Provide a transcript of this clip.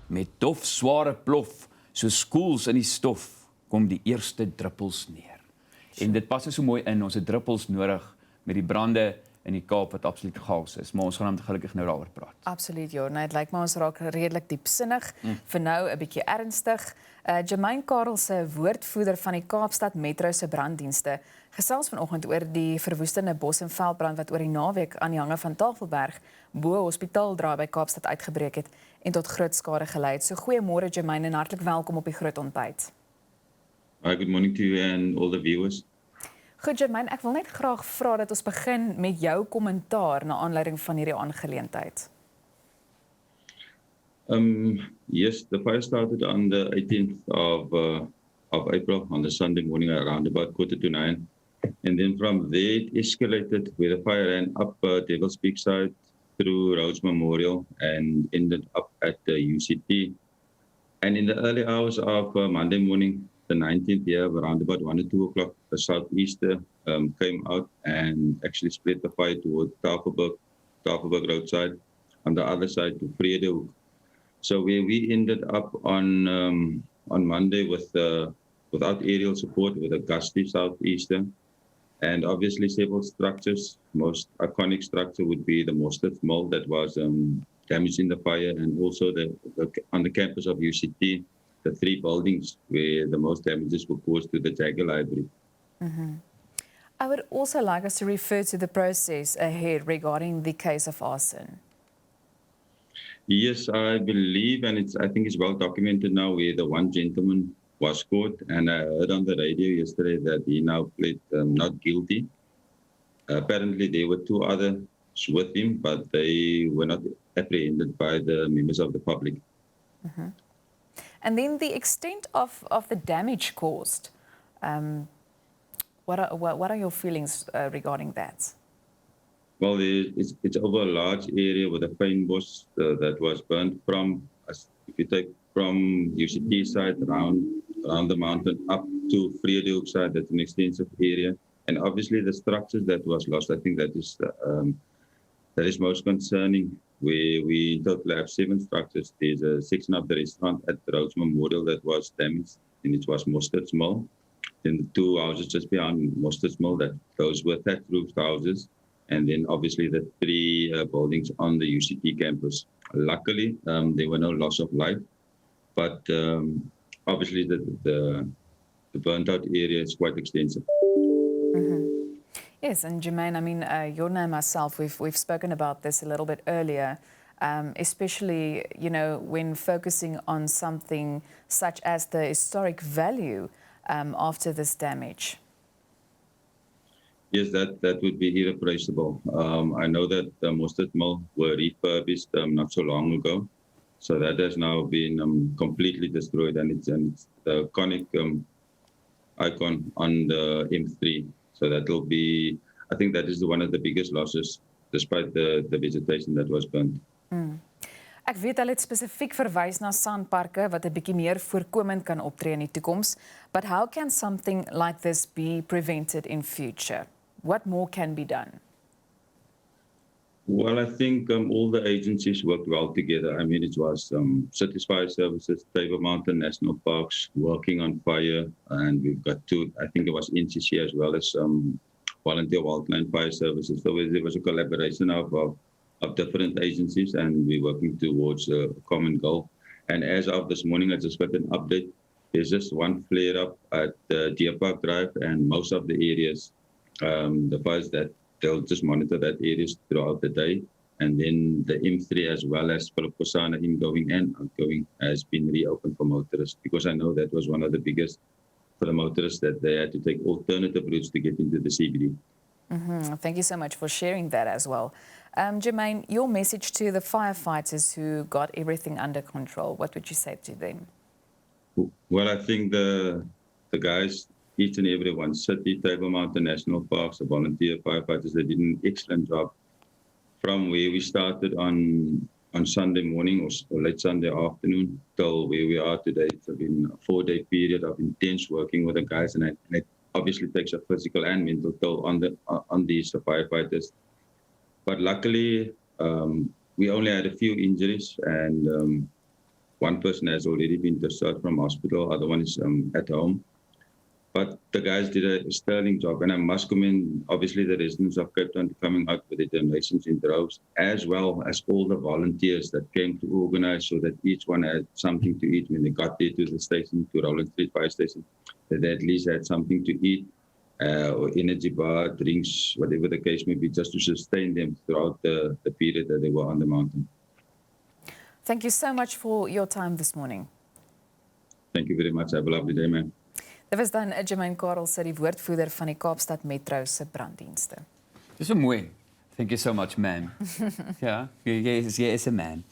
Met dof, sware plof, so skoels in die stof, kom die eerste druppels neer. En dit pas so mooi in, ons het druppels nodig met die brande in die Kaap wat absoluut chaos is, maar ons gaan gelukkig nou daaroor praat. Absoluut, Jorna. Het lyk my ons raak redelik diepsinnig, vir nou 'n bietjie ernstig. Jermaine Carelse, woordvoerder van die Kaapstad Metro se branddienste, gesels vanoggend oor die verwoestende bos- en veldbrand wat oor die naweek aan die hange van Tafelberg bo hospitaaldraai by Kaapstad uitgebreek het en tot groot skade gelei het. So goeiemôre Jermaine en hartlik welkom op die Groot Ontbyt. Hi, good morning to you and all the viewers. Goed Jermaine, ek wil net graag vra dat ons begin met jou kommentaar na aanleiding van hierdie aangeleentheid. Yes, the fire started on the 18th of April, on the Sunday morning around about 8:45. And then from there it escalated where the fire ran up Devil's Peak side through Rhodes Memorial and ended up at the UCT. And in the early hours of Monday morning, the 19th here, around about 1 or 2 o'clock, the southeaster came out and actually spread the fire toward Tafelberg roadside, on the other side to Vredehoek. So where we ended up on Monday without aerial support, with a gusty southeaster, and obviously several structures. Most iconic structure would be the Mostert Mill that was damaged in the fire, and also on the campus of UCT, the 3 buildings where the most damages were caused to the Jagger Library. I would also like us to refer to the process ahead regarding the case of arson. Yes, I believe, and I think it's well documented now, where the one gentleman was caught, and I heard on the radio yesterday that he now pled not guilty. Apparently there were 2 others with him, but they were not apprehended by the members of the public. And then the extent of the damage caused, what are your feelings regarding that? Well, it's over a large area with a pine bush that was burned from, if you take from UCT side around the mountain up to Vredehoek side, that's an extensive area. And obviously the structures that was lost, I think that is most concerning. We in total have 7 structures. There's a section of the restaurant at the Rhodes Memorial that was damaged, and it was Mostert's Mill. Then the 2 houses just behind Mostert's Mill, those were thatched roofed houses. And then obviously the 3 buildings on the UCT campus. Luckily, there were no loss of life, but obviously the burnt out area is quite extensive. Yes, and Jermaine, I mean, Jorna and myself, we've spoken about this a little bit earlier, especially, when focusing on something such as the historic value after this damage. Yes, that would be irreplaceable. I know that the Mostert Mill were refurbished not so long ago, so that has now been completely destroyed, and it's the iconic icon on the M3. So that will be, I think that is one of the biggest losses, despite the vegetation that was burnt. Ek weet hulle het spesifiek verwys na sandparke wat 'n bietjie meer voorkomend kan optree in die toekoms, but how can something like this be prevented in future? What more can be done? Well, I think all the agencies worked well together. I mean, it was Cities Fire Services, Table Mountain National Parks working on fire, and we've got 2, I think it was NCC as well as Volunteer Wildland Fire Services. So there was a collaboration of different agencies, and we're working towards a common goal. And as of this morning, I just got an update. There's just one flare-up at Deer Park Drive, and most of the areas, the fires that they'll just monitor that areas throughout the day. And then the M3 as well as Philip Kosana ingoing and outgoing has been reopened for motorists, because I know that was one of the biggest for the motorists, that they had to take alternative routes to get into the CBD. Thank you so much for sharing that as well. Jermaine, your message to the firefighters who got everything under control, what would you say to them? Well, I think the guys, each and every one, City, Table Mountain National Parks, the volunteer firefighters, they did an excellent job. From where we started on Sunday morning or late Sunday afternoon till where we are today, it's been a 4-day period of intense working with the guys, and it obviously takes a physical and mental toll on these firefighters. But luckily, we only had a few injuries, and one person has already been discharged from hospital, other one is at home. But the guys did a sterling job, and I must commend, obviously, the residents of Cape Town coming out with the donations in droves, as well as all the volunteers that came to organize so that each one had something to eat when they got there to the station, to Rowland Street Fire Station, that they at least had something to eat, or energy bar, drinks, whatever the case may be, just to sustain them throughout the period that they were on the mountain. Thank you so much for your time this morning. Thank you very much. Have a lovely day, man. Dit was dan Jermaine Carelse, die woordvoerder van die Kaapstad Metro se branddienste. Dis so mooi. Thank you so much, man. Ja, jy is 'n man.